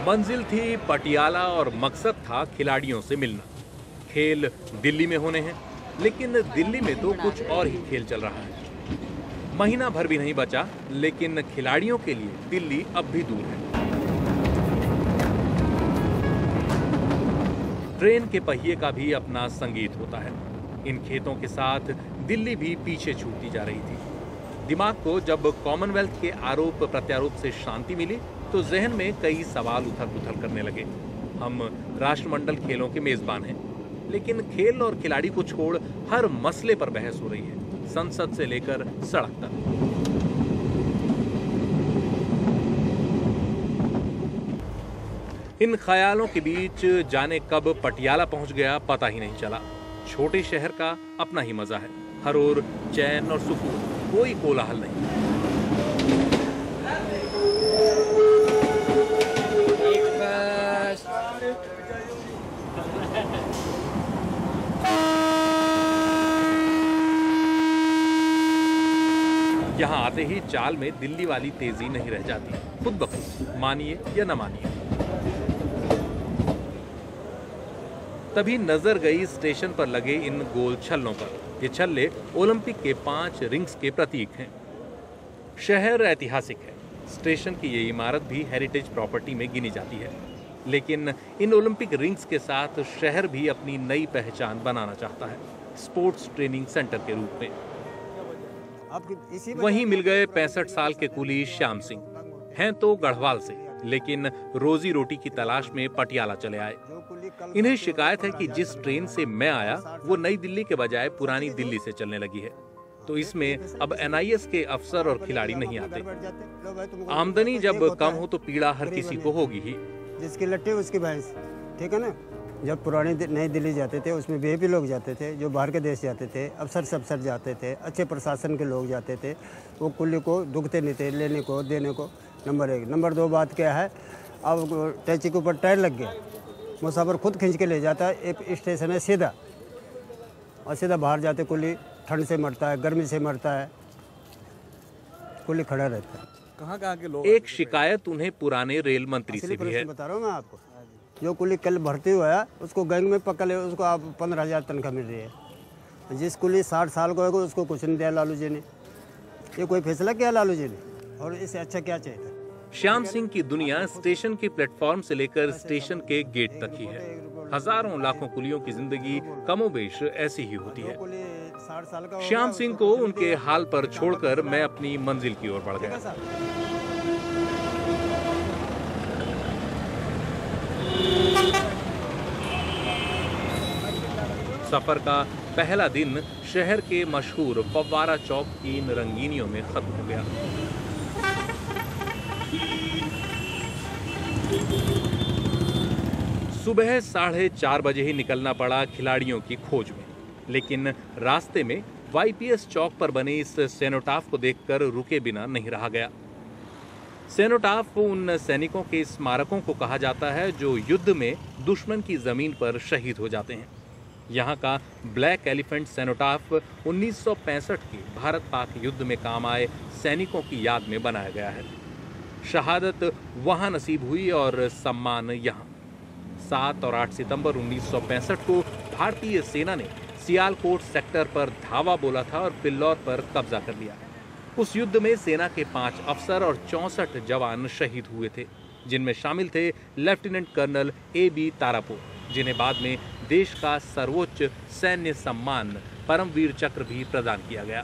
मंजिल थी पटियाला और मकसद था खिलाड़ियों से मिलना। खेल दिल्ली में होने हैं, लेकिन दिल्ली में तो कुछ और ही खेल चल रहा है। महीना भर भी नहीं बचा, लेकिन खिलाड़ियों के लिए दिल्ली अब भी दूर है। ट्रेन के पहिए का भी अपना संगीत होता है। इन खेतों के साथ दिल्ली भी पीछे छूटती जा रही थी। दिमाग को जब कॉमनवेल्थ के आरोप प्रत्यारोप से शांति मिली तो जहन में कई सवाल उथल पुथल करने लगे। हम राष्ट्रमंडल खेलों के मेजबान हैं, लेकिन खेल और खिलाड़ी को छोड़ हर मसले पर बहस हो रही है, संसद से लेकर सड़क तक। इन ख्यालों के बीच जाने कब पटियाला पहुंच गया पता ही नहीं चला। छोटे शहर का अपना ही मजा है, हर ओर चैन और सुकून, कोई कोलाहल नहीं। यहाँ आते ही चाल में दिल्ली वाली तेजी नहीं रह जाती, खुद ब खुद, मानिए या न मानिए। तभी नजर गई स्टेशन पर लगे इन गोल छल्लों पर। ये छल्ले ओलंपिक के 5 रिंग्स के प्रतीक हैं। शहर ऐतिहासिक है, स्टेशन की ये इमारत भी हेरिटेज प्रॉपर्टी में गिनी जाती है, लेकिन इन ओलंपिक रिंग्स के साथ शहर भी अपनी नई पहचान बनाना चाहता है, स्पोर्ट्स ट्रेनिंग सेंटर के रूप में। वहीं मिल गए 65 साल के कुली श्याम सिंह। हैं तो गढ़वाल से, लेकिन रोजी रोटी की तलाश में पटियाला चले आए। इन्हें शिकायत है कि जिस ट्रेन से मैं आया वो नई दिल्ली के बजाय पुरानी दिल्ली से चलने लगी है, तो इसमें अब NIS के अफसर और खिलाड़ी नहीं आते। आमदनी जब कम हो तो पीड़ा हर किसी को होगी ही। जिसकी लट्टी उसकी भैंस, ठीक है ना। जब पुरानी नई दिल्ली जाते थे उसमें VIP लोग जाते थे, जो बाहर के देश जाते थे, अफसर जाते थे, अच्छे प्रशासन के लोग जाते थे। वो कुल्ली को दुखते नहीं थे लेने को देने को, नंबर 1। नंबर 2 बात क्या है, अब टैक्सी के ऊपर टायर लग गया, मुसाफिर खुद खींच के ले जाता है। एक स्टेशन है सीधा, और सीधा बाहर जाते कुल्ली ठंड से मरता है, गर्मी से मरता है, कुल्ली खड़ा रहता है। कहाँ के लोग। एक शिकायत उन्हें पुराने रेल मंत्री से भी है। बता रहा हूँ मैं आपको, जो कुली कल भर्ती हुआ है उसको गैंग में पकड़ ले, उसको आप 15,000 तनख्वाह मिल रही है। जिस कुली 60 साल को होगा उसको कुछ नहीं दिया लालू जी ने। ये कोई फैसला किया लालू जी ने, और इससे अच्छा क्या चाहिए था। श्याम सिंह की दुनिया स्टेशन के प्लेटफॉर्म से लेकर स्टेशन के गेट तक ही है। हजारों लाखों कुलियों की जिंदगी कमोबेश ऐसी ही होती है। श्याम सिंह को उनके हाल पर छोड़कर मैं अपनी मंजिल की ओर बढ़ गया। सफर का पहला दिन शहर के मशहूर फव्वारा चौक की इन रंगीनियों में खत्म हो गया। सुबह 4:30 बजे ही निकलना पड़ा खिलाड़ियों की खोज में, लेकिन रास्ते में YPS चौक पर बने इस सेनोटाफ को देखकर रुके बिना नहीं रहा गया। सेनोटाफ उन सैनिकों के स्मारकों को कहा जाता है जो युद्ध में दुश्मन की जमीन पर शहीद हो जाते हैं। यहाँ का ब्लैक एलिफेंट सेनोटाफ 1965 के भारत पाक युद्ध में काम आए सैनिकों की याद में बनाया गया है। शहादत वहाँ नसीब हुई और सम्मान यहाँ। 7 और 8 सितंबर 1965 को भारतीय सेना ने सियालकोट सेक्टर पर धावा बोला था और फिल्लौर पर कब्जा कर लिया। उस युद्ध में सेना के 5 अफसर और 64 जवान शहीद हुए थे, जिनमें शामिल थे लेफ्टिनेंट कर्नल AB तारापुर, जिन्हें बाद में देश का सर्वोच्च सैन्य सम्मान परमवीर चक्र भी प्रदान किया गया।